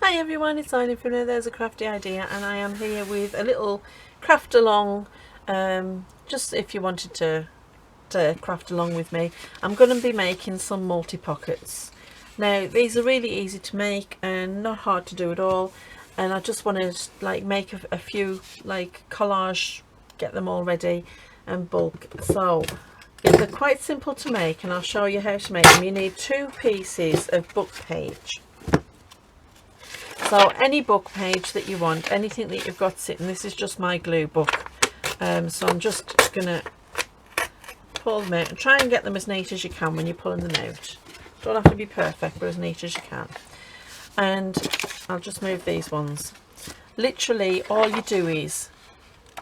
Hi everyone, it's Eileen from There's a Crafty Idea, and I am here with a little craft along, just if you wanted to craft along with me. I'm going to be making some multi-pockets. Now these are really easy to make and not hard to do at all, and I just want to like make a few like collage, get them all ready and bulk. So they're quite simple to make and I'll show you how to make them. You need 2 pieces of book page. So any book page that you want, anything that you've got sitting. This is just my glue book, so I'm just gonna pull them out and try and get them as neat as you can when you're pulling them out. Don't have to be perfect, but as neat as you can. And I'll just move these ones. Literally all you do is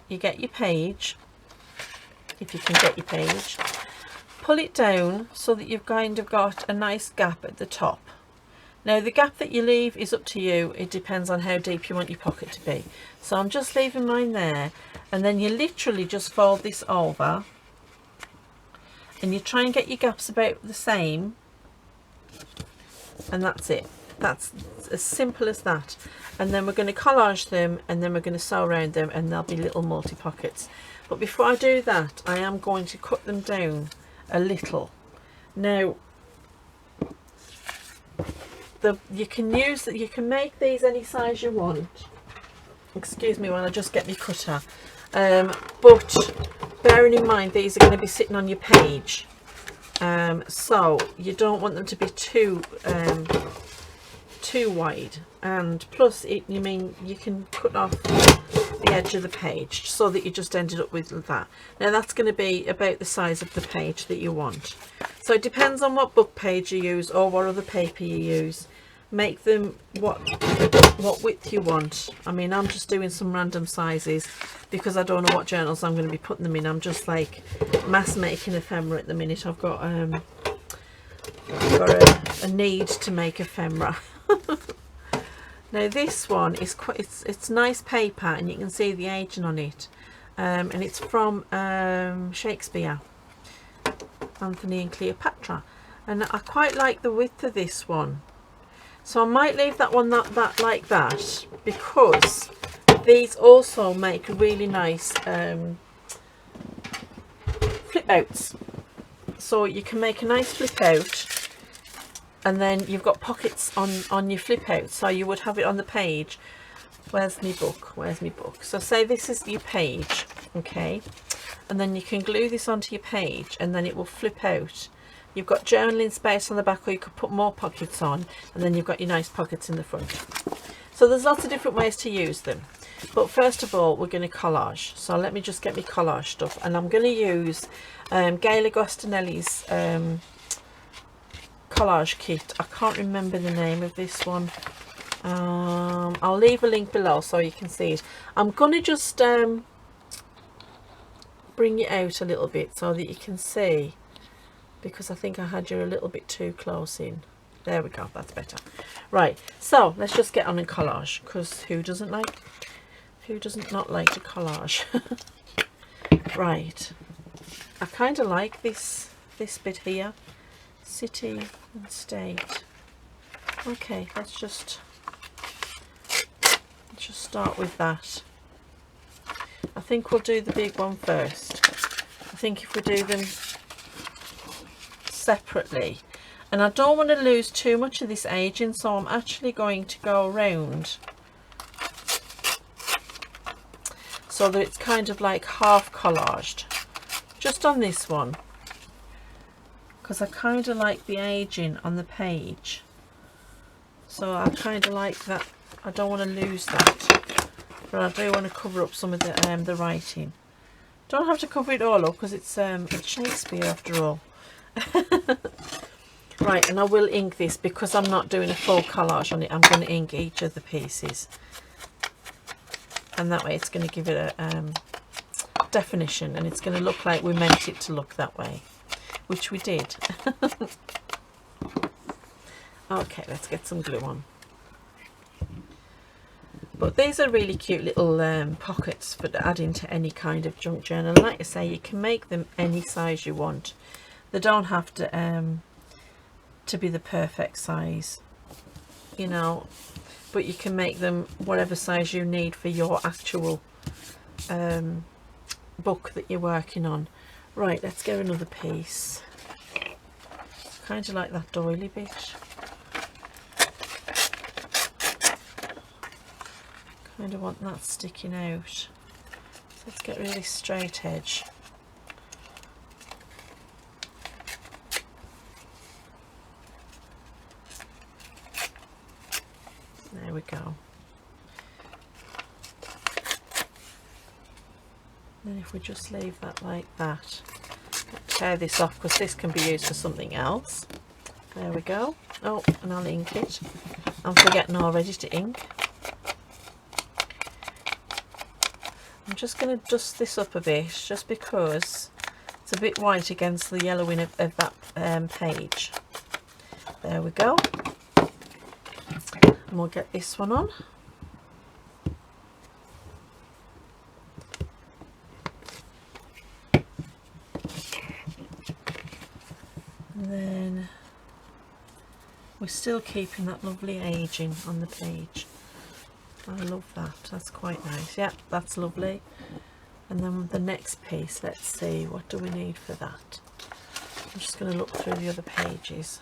you get your page, if you can get your page, pull it down so that you've kind of got a nice gap at the top. Now the gap that you leave is up to you. It depends on how deep you want your pocket to be. So I'm just leaving mine there, and then you literally just fold this over and you try and get your gaps about the same, and that's it. That's as simple as that. And then we're going to collage them, and then we're going to sew around them, and there'll be little multi-pockets. But before I do that, I am going to cut them down a little. Now you can make these any size you want. Excuse me while I just get my cutter. But bearing in mind these are going to be sitting on your page, so you don't want them to be too wide, and plus you can cut off the edge of the page so that you just ended up with that. Now that's going to be about the size of the page that you want. So it depends on what book page you use or what other paper you use. Make them what width you want. I mean, I'm just doing some random sizes because I don't know what journals I'm going to be putting them in. I'm just like mass making ephemera at the minute. I've got a need to make ephemera. Now this one is quite, it's nice paper, and you can see the aging on it, and it's from Shakespeare, Anthony and Cleopatra, and I quite like the width of this one. So I might leave that one that like that, because these also make really nice flip outs. So you can make a nice flip out, and then you've got pockets on your flip out, so you would have it on the page. Where's my book? So say this is your page, okay, and then you can glue this onto your page and then it will flip out. You've got journaling space on the back, or you could put more pockets on, and then you've got your nice pockets in the front. So there's lots of different ways to use them, but first of all we're going to collage. So let me just get my collage stuff, and I'm going to use Gayle Agostinelli's collage kit. I can't remember the name of this one. I'll leave a link below so you can see it. I'm going to just bring it out a little bit so that you can see, because I think I had you a little bit too close in. There we go, that's better. Right, so let's just get on and collage, because who doesn't not like to collage? Right, I kind of like this bit here, city and state. Okay, let's just start with that. I think we'll do the big one first. I think if we do them separately, and I don't want to lose too much of this aging, so I'm actually going to go around so that it's kind of like half collaged just on this one, because I kind of like the aging on the page, so I kind of like that. I don't want to lose that, but I do want to cover up some of the writing. Don't have to cover it all up because it's Shakespeare after all. Right, and I will ink this because I'm not doing a full collage on it. I'm going to ink each of the pieces, and that way it's going to give it a definition, and it's going to look like we meant it to look that way, which we did. Okay, let's get some glue on. But these are really cute little pockets for adding to any kind of junk journal. Like I say, you can make them any size you want. They don't have to be the perfect size. You know, but you can make them whatever size you need for your actual book that you're working on. Right, let's get another piece. Kind of like that doily bit. Kind of want that sticking out. So let's get really straight edge. There we go. Then if we just leave that like that, tear this off because this can be used for something else. There we go. Oh, and I'll ink it. I'm forgetting already to ink. I'm just going to dust this up a bit just because it's a bit white against the yellowing of that page. There we go. And we'll get this one on. And then we're still keeping that lovely aging on the page. I love that, that's quite nice. Yeah, that's lovely. And then the next piece, let's see, what do we need for that? I'm just going to look through the other pages.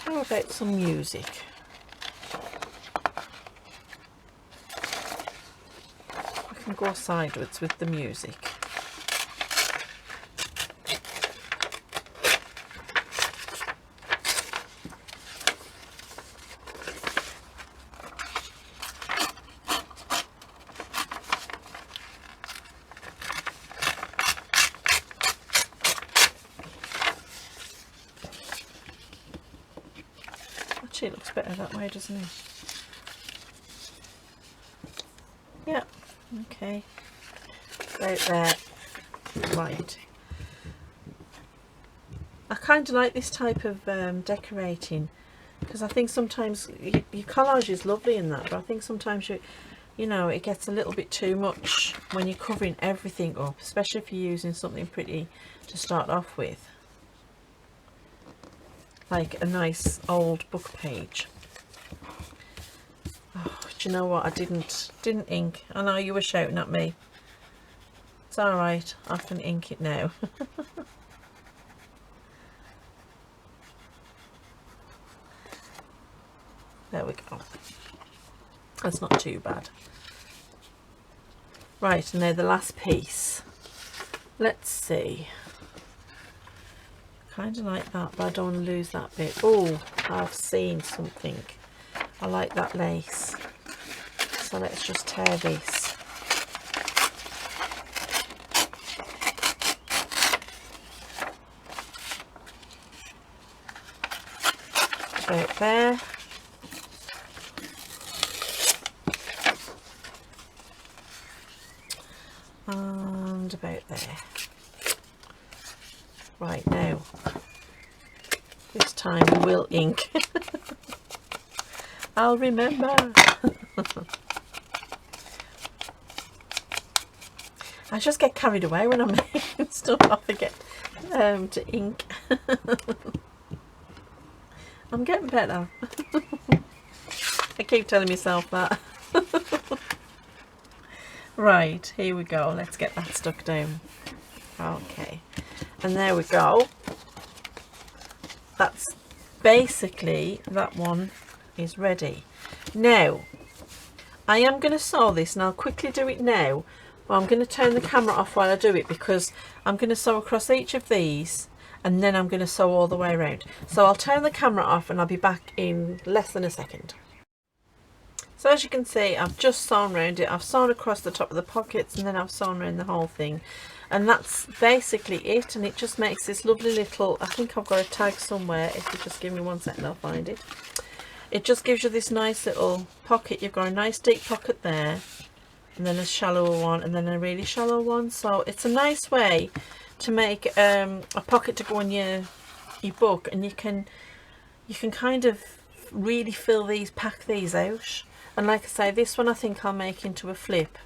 How about some music? I can go sideways with the music. Actually, it looks better that way, doesn't it? Yeah, okay. Out there. Right. I kind of like this type of decorating because I think sometimes your collage is lovely in that, but I think sometimes you know, it gets a little bit too much when you're covering everything up, especially if you're using something pretty to start off with, like a nice old book page. Oh, do you know what? I didn't ink. I know you were shouting at me. It's all right. I can ink it now. There we go. That's not too bad. Right, now the last piece. Let's see. Kind of like that, but I don't want to lose that bit. Oh, I've seen something. I like that lace. So let's just tear this. About there. And about there. Right, now this time we will ink. I'll remember. I just get carried away when I'm making stuff. I forget to ink. I'm getting better. I keep telling myself that. Right, here we go. Let's get that stuck down. Okay, and there we go. That's basically, that one is ready. Now I am going to sew this, and I'll quickly do it now, but I'm going to turn the camera off while I do it because I'm going to sew across each of these and then I'm going to sew all the way around. So I'll turn the camera off and I'll be back in less than a second. So as you can see, I've just sewn around it. I've sewn across the top of the pockets and then I've sewn around the whole thing, and that's basically it. And it just makes this lovely little, I think I've got a tag somewhere. If you just give me 1 second, I'll find it. It just gives you this nice little pocket. You've got a nice deep pocket there, and then a shallower one, and then a really shallow one. So it's a nice way to make a pocket to go in your book, and you can kind of really pack these out. And like I say, this one I think I'll make into a flip.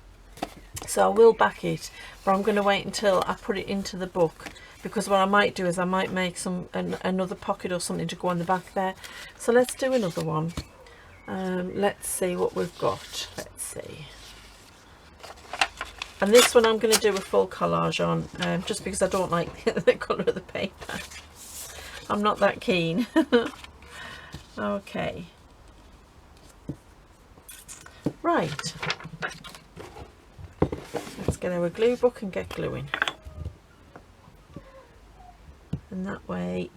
So I will back it, but I'm going to wait until I put it into the book, because what I might do is I might make another pocket or something to go on the back there. So let's do another one. Let's see what we've got. Let's see. And this one I'm going to do a full collage on, just because I don't like the colour of the paper. I'm not that keen. Okay. Right. Let's get our glue book and get gluing. And that way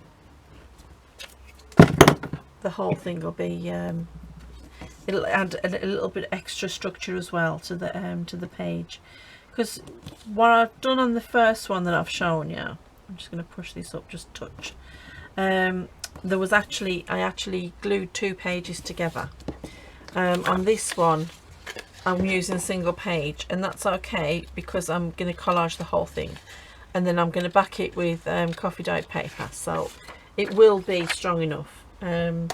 the whole thing will be, it'll add a little bit extra structure as well to the page. Because what I've done on the first one that I've shown you, I'm just going to push this up just a touch. There was I actually glued 2 pages together. On this one I'm using single page, and that's okay because I'm going to collage the whole thing, and then I'm going to back it with coffee dyed paper, so it will be strong enough. And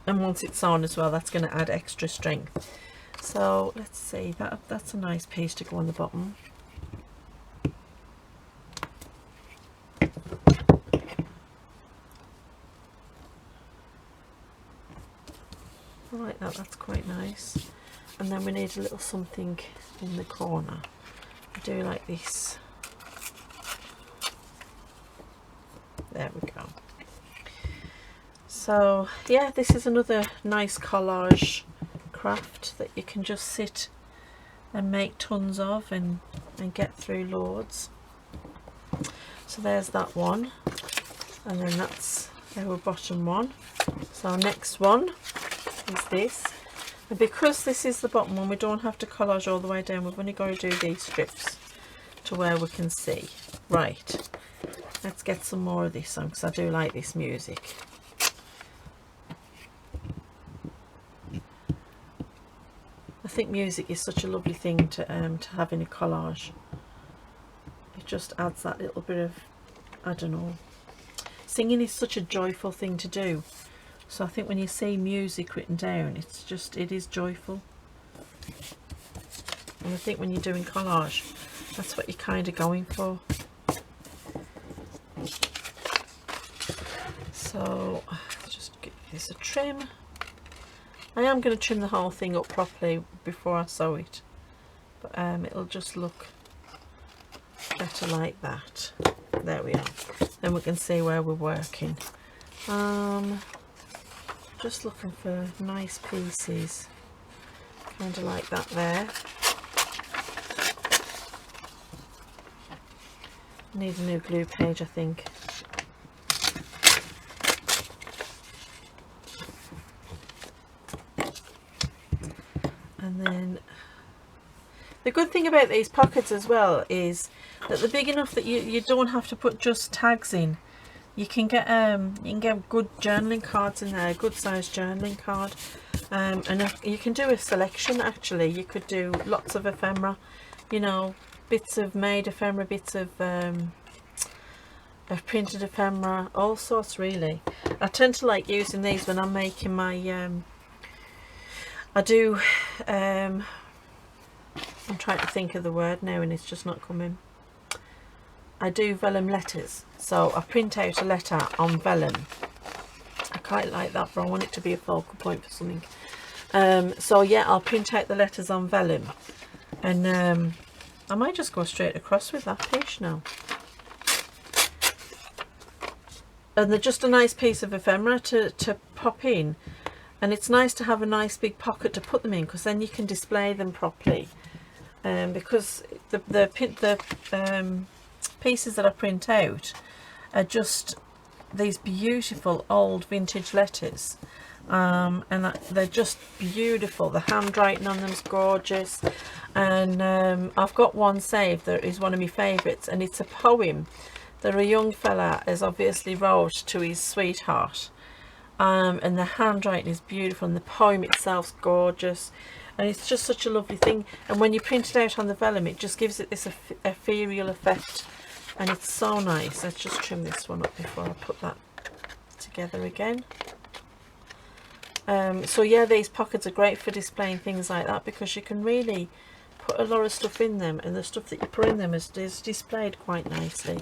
once it's on as well, that's going to add extra strength. So let's see, that's a nice piece to go on the bottom. I like that, that's quite nice. And then we need a little something in the corner. I do like this. There we go. So yeah, this is another nice collage craft that you can just sit and make tons of and get through loads. So there's that one, and then that's our bottom one. So our next one is this, and because this is the bottom one, we don't have to collage all the way down. We've only got to do these strips to where we can see. Right, let's get some more of this on, because I do like this music. I think music is such a lovely thing to have in a collage. It just adds that little bit of, I don't know, singing is such a joyful thing to do. So I think when you see music written down, it is joyful. And I think when you're doing collage, that's what you're kind of going for. So just give this a trim. I am going to trim the whole thing up properly before I sew it, but it'll just look better like that. There we are. Then we can see where we're working. Just looking for nice pieces, kind of like that there. Need a new glue page, I think. And then the good thing about these pockets as well is that they're big enough that you don't have to put just tags in. You can get good journaling cards in there, a good sized journaling card, and you can do a selection. Actually, you could do lots of ephemera, you know, bits of made ephemera, bits of printed ephemera, all sorts really. I tend to like using these when I'm making my I'm trying to think of the word now and it's just not coming. I do vellum letters, so I print out a letter on vellum. I quite like that, but I want it to be a focal point for something. So yeah, I'll print out the letters on vellum, and I might just go straight across with that piece now. And they're just a nice piece of ephemera to pop in, and it's nice to have a nice big pocket to put them in, because then you can display them properly. Because the pieces that I print out are just these beautiful old vintage letters, and they're just beautiful. The handwriting on them is gorgeous, and I've got one saved that is one of my favourites, and it's a poem that a young fella has obviously wrote to his sweetheart, and the handwriting is beautiful and the poem itself's gorgeous, and it's just such a lovely thing. And when you print it out on the vellum, it just gives it this ethereal effect, and it's so nice. Let's just trim this one up before I put that together again. So yeah, these pockets are great for displaying things like that, because you can really put a lot of stuff in them, and the stuff that you put in them is displayed quite nicely.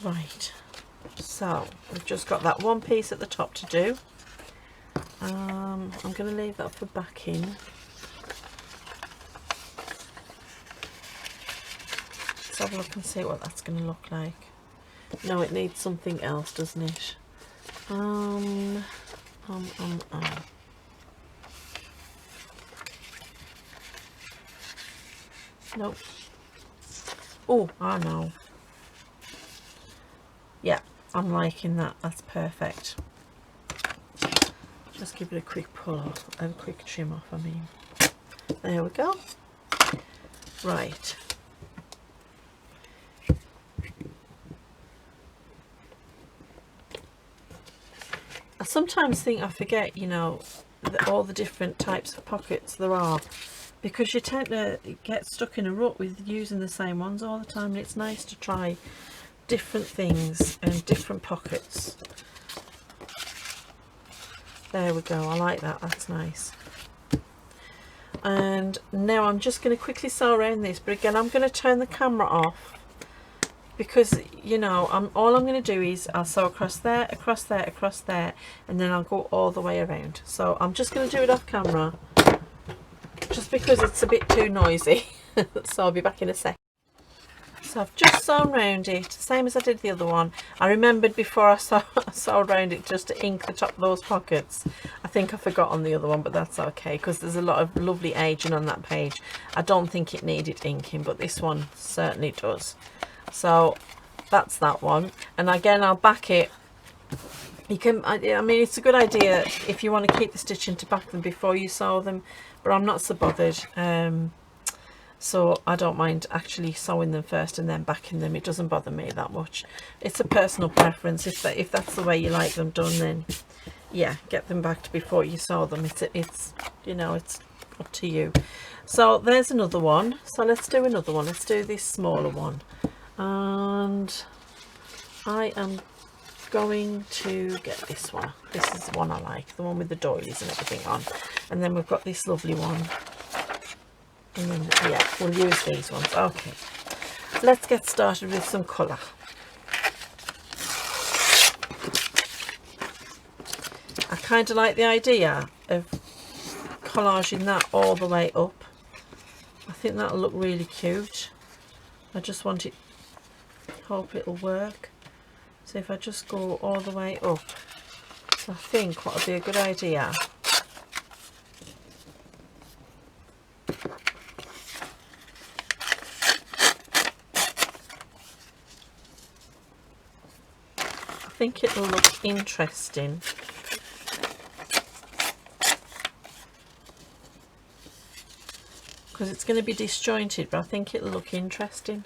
Right, so we've just got that one piece at the top to do. I'm going to leave that for backing. Let's have a look and see what that's going to look like. No, it needs something else, doesn't it? Nope. Oh, I know. Yeah, I'm liking that. That's perfect. Just give it a quick pull off, a quick trim off, I mean. There we go. Right. I sometimes think I forget, you know, all the different types of pockets there are, because you tend to get stuck in a rut with using the same ones all the time, and it's nice to try different things and different pockets. There we go, I like that, that's nice. And now I'm just going to quickly sew around this, but again I'm going to turn the camera off, because you know all I'm going to do is I'll sew across there, across there, across there, and then I'll go all the way around. So I'm just going to do it off camera, just because it's a bit too noisy. So I'll be back in a sec. So I've just sewn around it, same as I did the other one. I remembered before I sewed around it just to ink the top of those pockets. I think I forgot on the other one, but that's okay, because there's a lot of lovely aging on that page. I don't think it needed inking, but this one certainly does. So that's that one, and again I'll back it. You can, I mean, it's a good idea if you want to keep the stitching to back them before you sew them, but I'm not so bothered. So I don't mind actually sewing them first and then backing them. It doesn't bother me that much. It's a personal preference. If that's the way you like them done, then yeah, get them backed before you sew them. It's you know, it's up to you. So there's another one. So let's do another one. Let's do this smaller one, and I am going to get this one. This is the one I like, the one with the doilies and everything on. And then we've got this lovely one. And then, yeah, we'll use these ones. Okay, let's get started with some colour. I kind of like the idea of collaging that all the way up. I think that'll look really cute. I just want it, hope it'll work. So if I just go all the way up, so I think what would be a good idea, I think it'll look interesting. Because it's going to be disjointed, but I think it'll look interesting.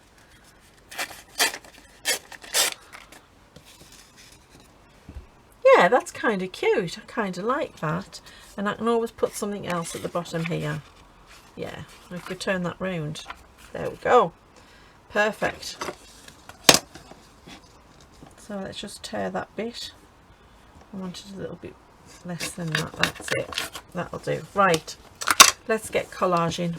Yeah, that's kind of cute. I kind of like that. And I can always put something else at the bottom here. Yeah, I could turn that round. There we go. Perfect. So let's just tear that bit. I wanted a little bit less than that. That's it. That'll do. Right, let's get collaging.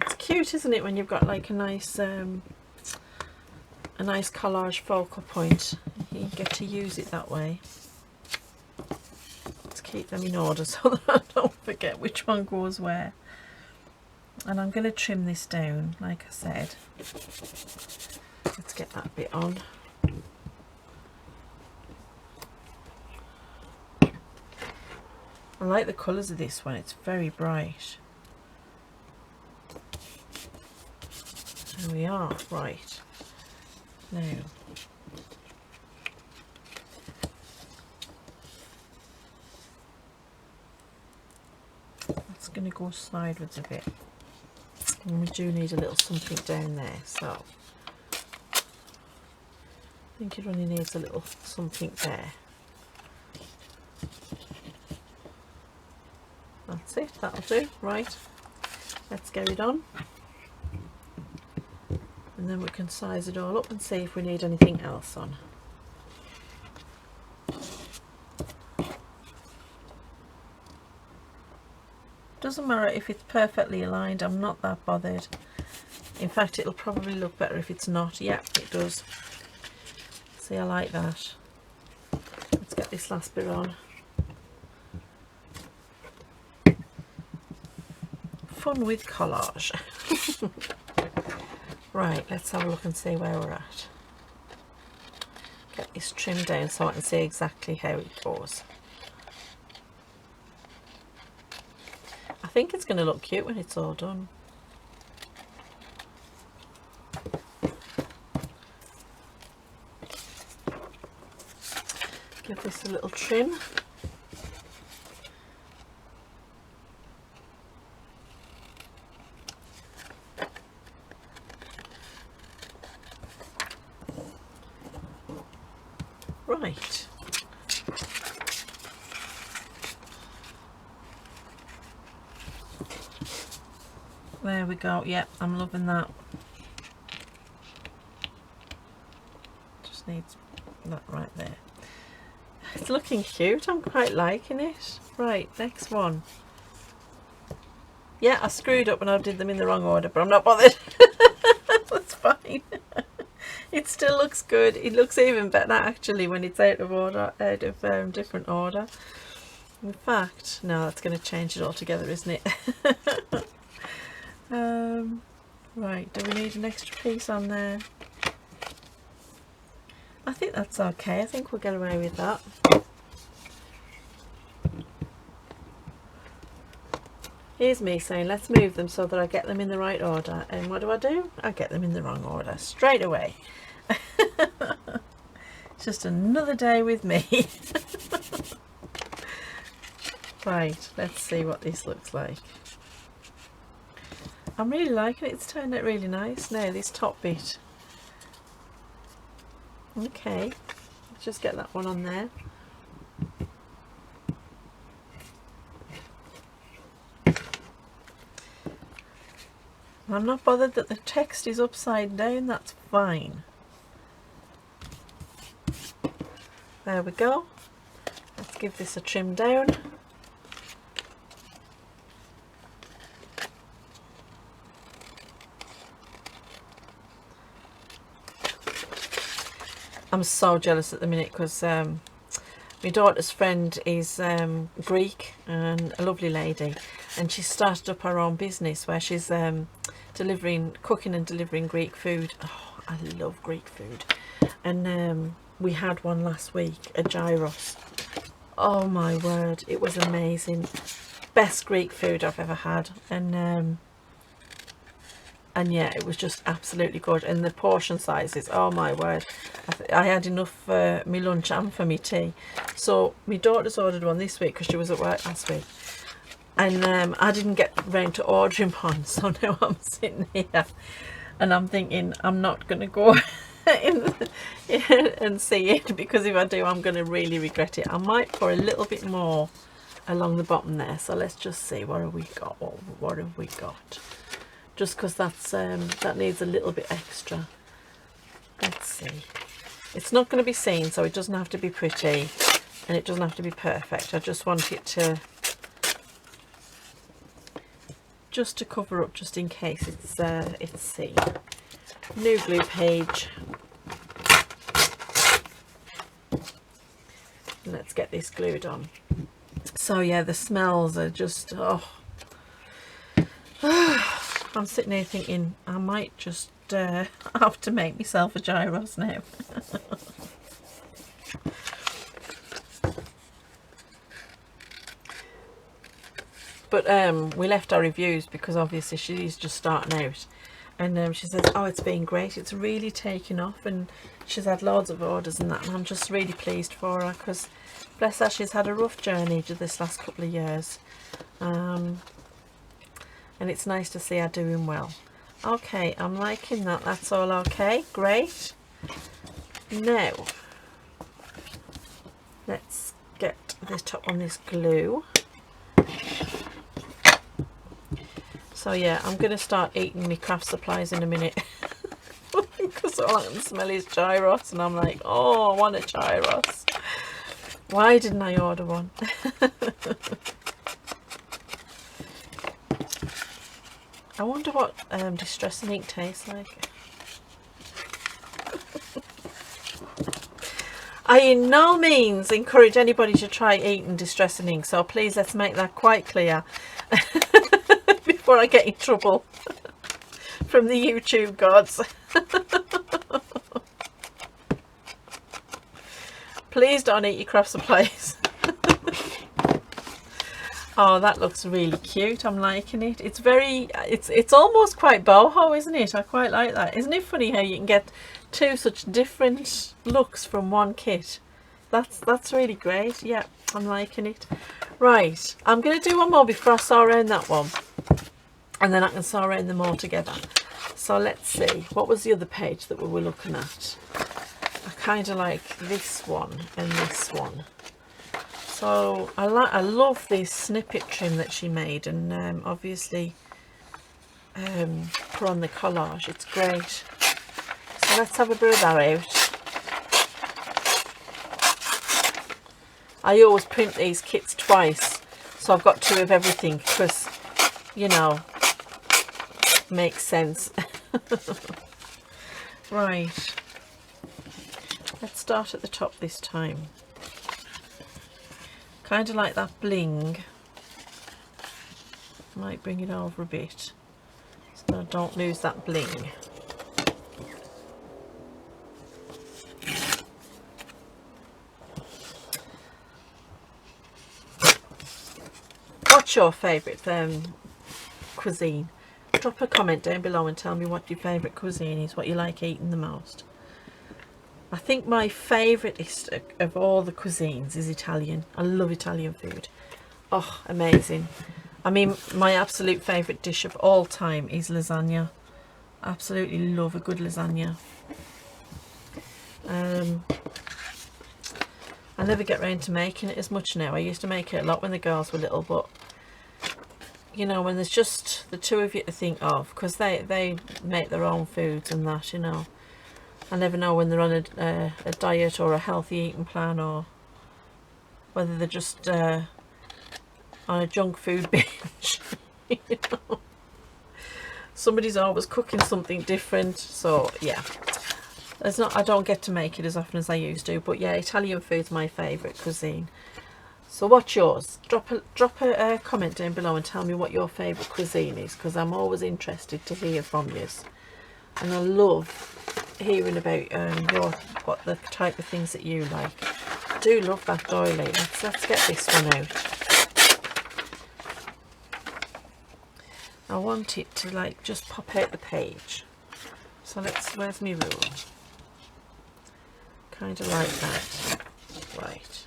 It's cute, isn't it, when you've got like a nice collage focal point. You get to use it that way. Let's keep them in order so that I don't forget which one goes where. And I'm going to trim this down, like I said. Let's get that bit on. I like the colours of this one, it's very bright. There we are. Right, now that's going to go sideways a bit, and we do need a little something down there, so I think it only needs a little something there. That's it, that'll do. Right, let's get it on, and then we can size it all up and see if we need anything else on. Doesn't matter if it's perfectly aligned, I'm not that bothered. In fact, it'll probably look better if it's not. Yeah, it does. See, I like that. Let's get this last bit on. Fun with collage. Right, let's have a look and see where we're at. Get this trimmed down so I can see exactly how it goes. I think it's going to look cute when it's all done. Give this a little trim. Right. There we go. Yep, I'm loving that. Just needs that right there. It's looking cute. I'm quite liking it. Right, next one. Yeah, I screwed up when I did them in the wrong order, but I'm not bothered. That's fine. It still looks good. It looks even better actually when it's out of order, out of different order. In fact, no, that's going to change it altogether, isn't it? Right, do we need an extra piece on there? I think that's okay. I think we'll get away with that. Here's me saying let's move them so that I get them in the right order, and what do? I get them in the wrong order straight away. It's just another day with me. Right, let's see what this looks like. I'm really liking it. It's turned out really nice. Now this top bit. Okay, let's just get that one on there. I'm not bothered that the text is upside down, that's fine. There we go. Let's give this a trim down. I'm so jealous at the minute because my daughter's friend is Greek and a lovely lady, and she started up her own business where she's cooking and delivering Greek food. Oh, I love Greek food. And we had one last week, a gyros. Oh my word, it was amazing. Best Greek food I've ever had. And yeah, it was just absolutely good. And the portion sizes, oh my word, I had enough for my lunch and for my tea. So my daughter's ordered one this week because she was at work last week, and I didn't get round to ordering one, so now I'm sitting here and I'm thinking I'm not going to go in and see it, because if I do I'm going to really regret it. I might pour a little bit more along the bottom there. So let's just see, what have we got? What have we got? Just because that's that needs a little bit extra. Let's see. It's not going to be seen, so it doesn't have to be pretty and it doesn't have to be perfect. I just want it to cover up, just in case it's seen. New glue page. Let's get this glued on. So yeah, the smells are just, oh. I'm sitting here thinking I might just have to make myself a gyros now. But we left our reviews because obviously she's just starting out, and she says, oh, it's been great, it's really taken off, and she's had loads of orders and that, and I'm just really pleased for her because bless her, she's had a rough journey to this last couple of years. And it's nice to see her doing well. Okay, I'm liking that. That's all okay. Great. Now, let's get the top on this glue. So yeah, I'm going to start eating my craft supplies in a minute. Because all I can smell is gyros. And I'm like, oh, I want a gyros. Why didn't I order one? I wonder what distressing ink tastes like. I in no means encourage anybody to try eating distressing ink, so please let's make that quite clear before I get in trouble from the YouTube gods. Please don't eat your craft supplies. Oh, that looks really cute. I'm liking it. It's very, it's almost quite boho, isn't it? I quite like that. Isn't it funny how you can get two such different looks from one kit? That's really great. Yeah, I'm liking it. Right, I'm going to do one more before I sew around that one, and then I can sew around them all together. So let's see, what was the other page that we were looking at? I kind of like this one and this one. So I love this snippet trim that she made, and obviously put on the collage. It's great. So let's have a bit of that out. I always print these kits twice, so I've got two of everything because, you know, makes sense. Right, let's start at the top this time. Kind of like that bling. Might bring it over a bit so I don't lose that bling. What's your favourite cuisine? Drop a comment down below and tell me what your favourite cuisine is, what you like eating the most. I think my favourite of all the cuisines is Italian. I love Italian food. Oh, amazing. I mean, my absolute favourite dish of all time is lasagna. Absolutely love a good lasagna. I never get round to making it as much now. I used to make it a lot when the girls were little, but you know, when there's just the two of you to think of, because they make their own foods and that, you know. I never know when they're on a diet or a healthy eating plan, or whether they're just on a junk food binge. You know? Somebody's always cooking something different, so yeah. I don't get to make it as often as I used to, but yeah, Italian food's my favourite cuisine. So what's yours? Drop a comment down below and tell me what your favourite cuisine is, because I'm always interested to hear from you. And I love hearing about what the type of things that you like. I do love that doily. Let's get this one out. I want it to like just pop out the page. So where's my rule? Kind of like that. Right.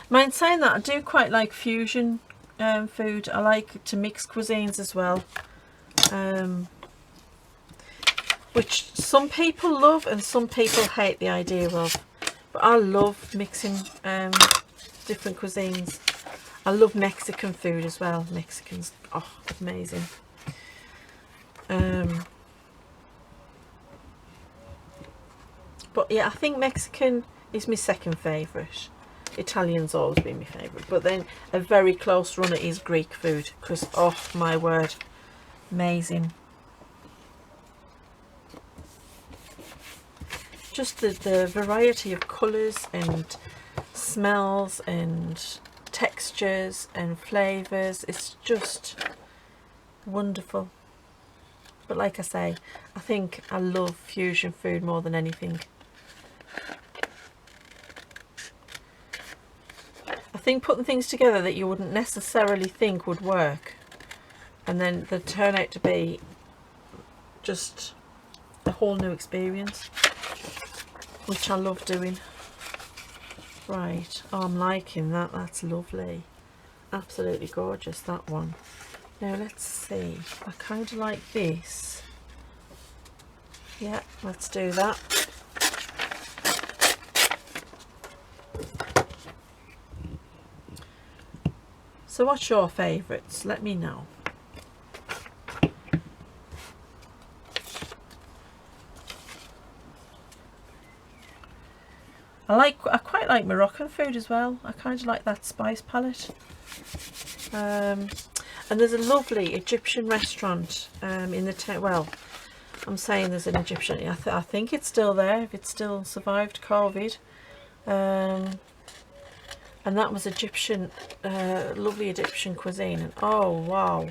Mind saying that, I do quite like fusion food. I like to mix cuisines as well. Which some people love and some people hate the idea of, but I love mixing different cuisines. I love Mexican food as well. Mexicans, oh, amazing. But yeah, I think Mexican is my second favourite. Italian's always been my favourite, but then a very close runner is Greek food, because oh my word, amazing. Just the variety of colours and smells and textures and flavours, it's just wonderful. But like I say, I think I love fusion food more than anything. I think putting things together that you wouldn't necessarily think would work, and then they turn out to be just a whole new experience, which I love doing. Right, oh, I'm liking that. That's lovely. Absolutely gorgeous, that one. Now let's see, I kind of like this. Yeah, let's do that. So what's your favourites? Let me know. I quite like Moroccan food as well. I kind of like that spice palette. And And there's a lovely Egyptian restaurant in the town. Well, I'm saying there's an Egyptian, I think it's still there, if it's still survived COVID. And that was Egyptian, lovely Egyptian cuisine. And oh wow,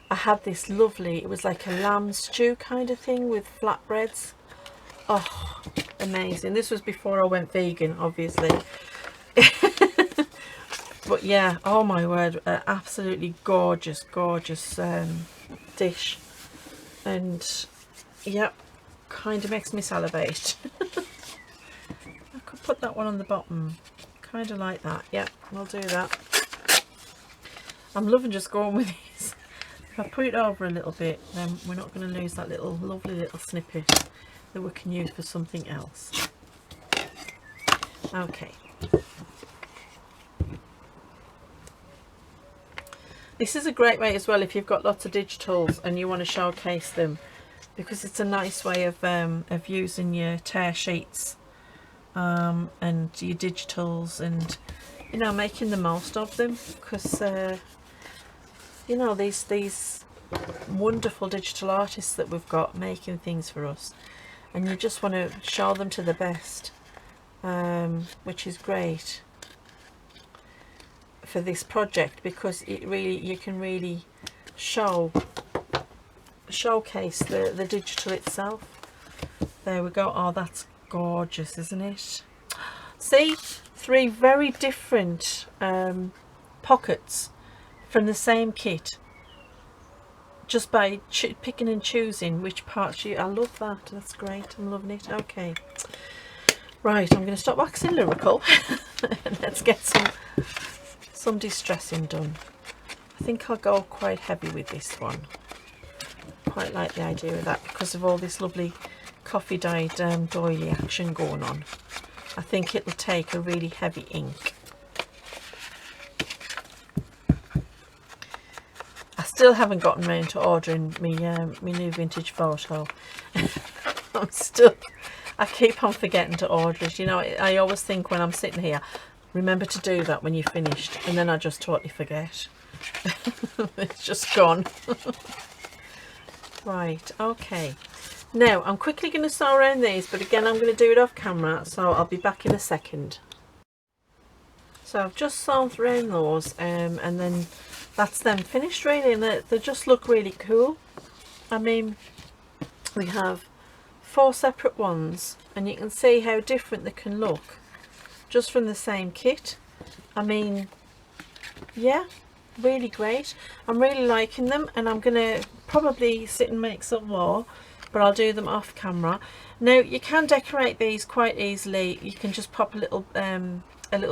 I had this lovely, it was like a lamb stew kind of thing with flatbreads. Oh, amazing. This was before I went vegan, obviously. But yeah, oh my word, absolutely gorgeous, gorgeous dish. And yep, kind of makes me salivate. I could put that one on the bottom, kind of like that. Yep, I'll do that. I'm loving just going with these. If I put it over a little bit, then we're not going to lose that little lovely little snippet that we can use for something else. Okay. This is a great way as well if you've got lots of digitals and you want to showcase them, because it's a nice way of using your tear sheets and your digitals, and you know, making the most of them, because you know, these wonderful digital artists that we've got making things for us, and you just want to show them to the best, which is great for this project, because it really, you can really showcase the digital itself. There we go. Oh, that's gorgeous, isn't it? See, 3 very different pockets from the same kit, just by picking and choosing which parts you. I love that. That's great. I'm loving it. Okay, right, I'm going to stop waxing lyrical and let's get some distressing done. I think I'll go quite heavy with this one. Quite like the idea of that, because of all this lovely coffee dyed doily action going on. I think it'll take a really heavy ink. I still haven't gotten round to ordering me new vintage photo. I keep on forgetting to order it. You know, I always think when I'm sitting here, remember to do that when you're finished, and then I just totally forget. It's just gone. Right, okay. Now I'm quickly going to sew around these, but again I'm going to do it off camera, so I'll be back in a second. So I've just sewn around those, and then that's them finished really, and they just look really cool. I mean, we have 4 separate ones, and you can see how different they can look just from the same kit. I mean, yeah, really great. I'm really liking them, and I'm gonna probably sit and make some more, but I'll do them off camera. Now you can decorate these quite easily. You can just pop a little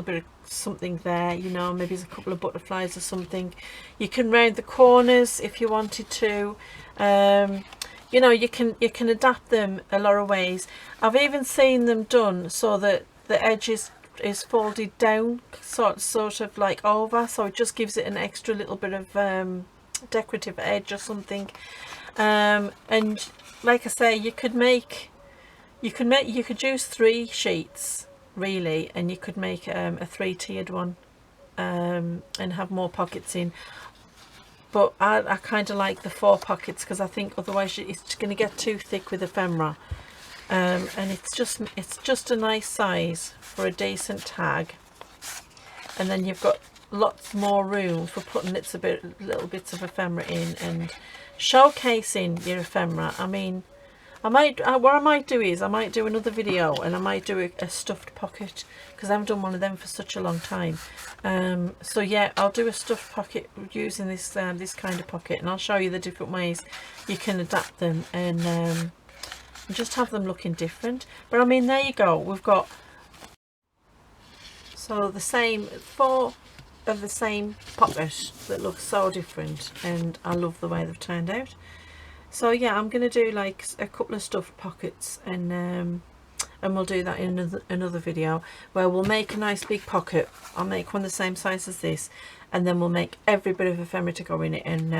bit of something there, you know, maybe there's a couple of butterflies or something. You can round the corners if you wanted to. You know, you can adapt them a lot of ways. I've even seen them done so that the edge is folded down, sort of like over, so it just gives it an extra little bit of decorative edge or something. And like I say, you could use 3 sheets really, and you could make a 3-tiered one and have more pockets in. But I kind of like the 4 pockets, because I think otherwise it's going to get too thick with ephemera. And it's just a nice size for a decent tag, and then you've got lots more room for putting little bits of ephemera in and showcasing your ephemera. I mean, what I might do is I might do another video, and I might do a stuffed pocket, because I haven't done one of them for such a long time. So yeah, I'll do a stuffed pocket using this this kind of pocket, and I'll show you the different ways you can adapt them and just have them looking different. But I mean, there you go, we've got so the same 4 of the same pocket that look so different, and I love the way they've turned out. So yeah, I'm going to do like a couple of stuffed pockets, and we'll do that in another video where we'll make a nice big pocket. I'll make one the same size as this, and then we'll make every bit of ephemera to go in it, and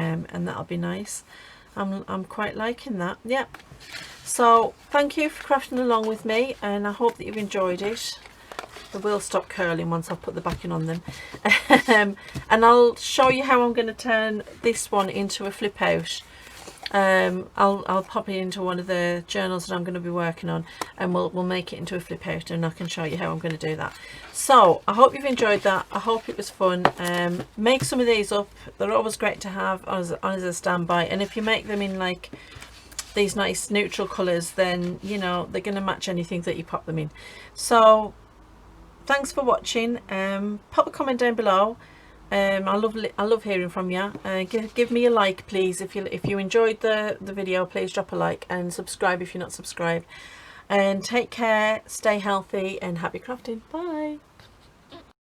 that'll be nice. I'm quite liking that. Yep. So thank you for crafting along with me, and I hope that you've enjoyed it. They will stop curling once I've put the backing on them. And I'll show you how I'm going to turn this one into a flip out. I'll pop it into one of the journals that I'm going to be working on, and we'll make it into a flip out, and I can show you how I'm going to do that. So I hope you've enjoyed that. I hope it was fun. Make some of these up. They're always great to have as a standby, and if you make them in like these nice neutral colours, then you know they're going to match anything that you pop them in. So thanks for watching. Pop a comment down below. I love hearing from you. Give me a like, please. If you enjoyed the video, please drop a like, and subscribe if you're not subscribed. And take care, stay healthy, and happy crafting. Bye.